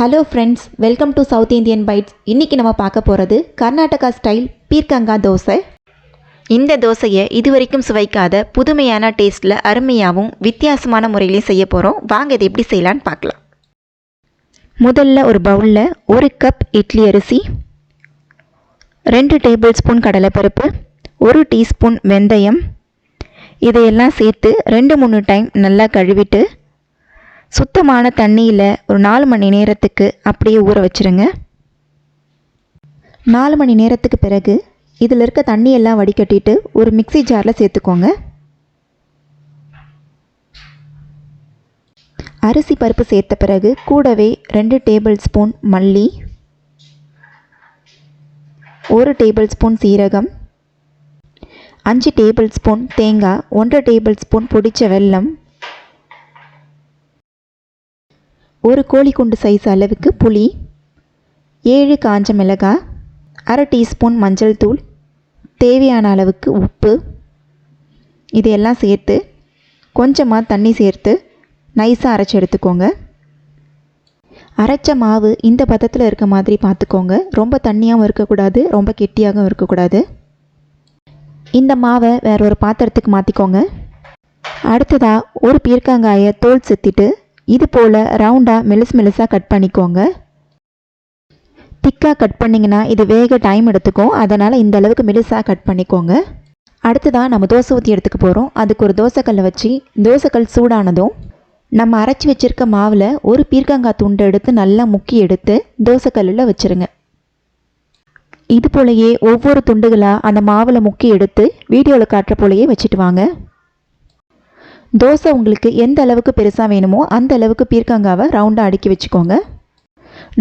Hello friends, welcome to South Indian Bites. இன்றைக்கி நம்ம பார்க்க போகிறது கர்நாடகா ஸ்டைல் பீர்க்கங்காய் தோசை. இந்த தோசையை இதுவரைக்கும் சுவைக்காத புதுமையான டேஸ்ட்டில் அருமையாகவும் வித்தியாசமான முறையிலையும் செய்ய போகிறோம். வாங்க இதை எப்படி செய்யலான்னு பார்க்கலாம். முதல்ல ஒரு பவுலில் 1 கப் இட்லி அரிசி, 2 டேபிள் ஸ்பூன் கடலைப்பருப்பு, 1 டீஸ்பூன் வெந்தயம், இதையெல்லாம் சேர்த்து 2-3 டைம் நல்லா கழுவிட்டு சுத்தமான தண்ணியில் ஒரு 4 மணி நேரத்துக்கு அப்படியே ஊற வச்சுருங்க. 4 மணி நேரத்துக்கு பிறகு இதில் இருக்க தண்ணியெல்லாம் வடிகட்டிட்டு ஒரு மிக்ஸி ஜாரில் சேர்த்துக்கோங்க. அரிசி பருப்பு சேர்த்த பிறகு கூடவே 2 டேபிள் ஸ்பூன் மல்லி, 1 டேபிள் ஸ்பூன் சீரகம், 5 டேபிள் ஸ்பூன் தேங்காய், 1 டேபிள் ஸ்பூன் பொடிச்ச வெல்லம், 1 கோழிக்குண்டு சைஸ் அளவுக்கு புளி, 7 காஞ்ச மிளகாய், 1/2 டீஸ்பூன் மஞ்சள் தூள், தேவையான அளவுக்கு உப்பு, இதையெல்லாம் சேர்த்து கொஞ்சமாக தண்ணி சேர்த்து நைஸாக அரைச்சி எடுத்துக்கோங்க. அரைச்ச மாவு இந்த பதத்தில் இருக்க மாதிரி பார்த்துக்கோங்க. ரொம்ப தண்ணியாகவும் இருக்கக்கூடாது, ரொம்ப கெட்டியாகவும் இருக்கக்கூடாது. இந்த மாவை வேற ஒரு பாத்திரத்துக்கு மாற்றிக்கோங்க. அடுத்ததாக ஒரு பீர்க்கங்காயை தோல் செத்திட்டு இது போல் ரவுண்டாக மெலிசாக கட் பண்ணிக்கோங்க. திக்காக கட் பண்ணிங்கன்னா இது வேக டைம் எடுத்துக்கும், அதனால் இந்த அளவுக்கு மெலிசாக கட் பண்ணிக்கோங்க. அடுத்ததாக நம்ம தோசை ஊற்றி எடுத்துக்க போகிறோம். அதுக்கு ஒரு தோசைக்கல்லை வச்சு தோசைக்கல் சூடானதும் நம்ம அரைச்சி வச்சுருக்க மாவில் ஒரு பீர்க்கங்காய் துண்டை எடுத்து நல்லா முக்கி எடுத்து தோசைக்கல்லில் வச்சுருங்க. இது போலயே ஒவ்வொரு துண்டுகளாக அந்த மாவில் முக்கி எடுத்து வீடியோவில் காட்டுற போலயே வச்சுட்டு வாங்க. தோசை உங்களுக்கு எந்த அளவுக்கு பெருசாக வேணுமோ அந்த அளவுக்கு பீர்க்கங்காவை ரவுண்டாக அடுக்கி வச்சுக்கோங்க.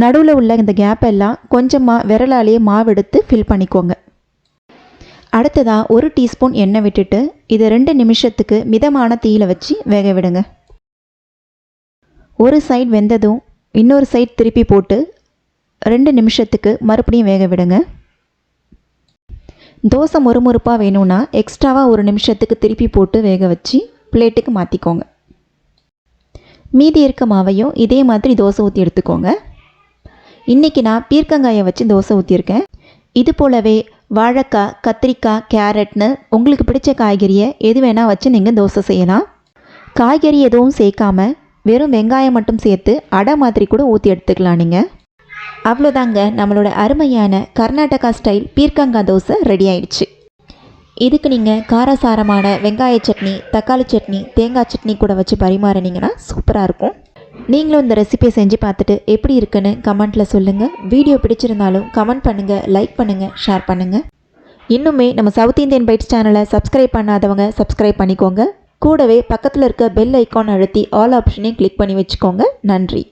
நடுவில் உள்ள இந்த கேப்பெல்லாம் கொஞ்சமாக விரலாலேயே மாவு எடுத்து ஃபில் பண்ணிக்கோங்க. அடுத்ததாக 1 டீஸ்பூன் எண்ணெய் விட்டுட்டு இதை 2 நிமிஷத்துக்கு மிதமான தீயில வச்சு வேக விடுங்க. ஒரு சைடு வெந்ததும் இன்னொரு சைடு திருப்பி போட்டு 2 நிமிஷத்துக்கு மறுபடியும் வேக விடுங்க. தோசை மொறுமொறுப்பாக வேணும்னா எக்ஸ்ட்ராவாக 1 நிமிஷத்துக்கு திருப்பி போட்டு வேக வச்சு பிளேட்டுக்கு மாற்றிக்கோங்க. மீதி இருக்க மாவையும் இதே மாதிரி தோசை ஊற்றி எடுத்துக்கோங்க. இன்றைக்கி நான் பீர்க்கங்காயை வச்சு தோசை ஊற்றியிருக்கேன். இது போலவே வாழைக்காய், கத்திரிக்காய், கேரட்னு உங்களுக்கு பிடிச்ச காய்கறியை எது வேணால் வச்சு நீங்கள் தோசை செய்யலாம். காய்கறி எதுவும் சேர்க்காம வெறும் வெங்காயம் மட்டும் சேர்த்து அடை மாதிரி கூட ஊற்றி எடுத்துக்கலாம் நீங்கள். அவ்வளோதாங்க, நம்மளோட அருமையான கர்நாடகா ஸ்டைல் பீர்க்கங்காய் தோசை ரெடி ஆயிடுச்சு. இதுக்கு நீங்கள் காரசாரமான வெங்காய சட்னி, தக்காளி சட்னி, தேங்காய் சட்னி கூட வச்சு பரிமாறினீங்கன்னா சூப்பராக இருக்கும். நீங்களும் இந்த ரெசிபியை செஞ்சு பார்த்துட்டு எப்படி இருக்குன்னு கமெண்ட்டில் சொல்லுங்கள். வீடியோ பிடிச்சிருந்தாலும் கமெண்ட் பண்ணுங்கள், லைக் பண்ணுங்கள், ஷேர் பண்ணுங்கள். இன்னுமே நம்ம சவுத் இந்தியன் பைட்ஸ் சேனலை சப்ஸ்கிரைப் பண்ணாதவங்க சப்ஸ்கிரைப் பண்ணிக்கோங்க. கூடவே பக்கத்தில் இருக்க பெல் ஐக்கான் அழுத்தி ஆல் ஆப்ஷனையும் கிளிக் பண்ணி வச்சுக்கோங்க. நன்றி.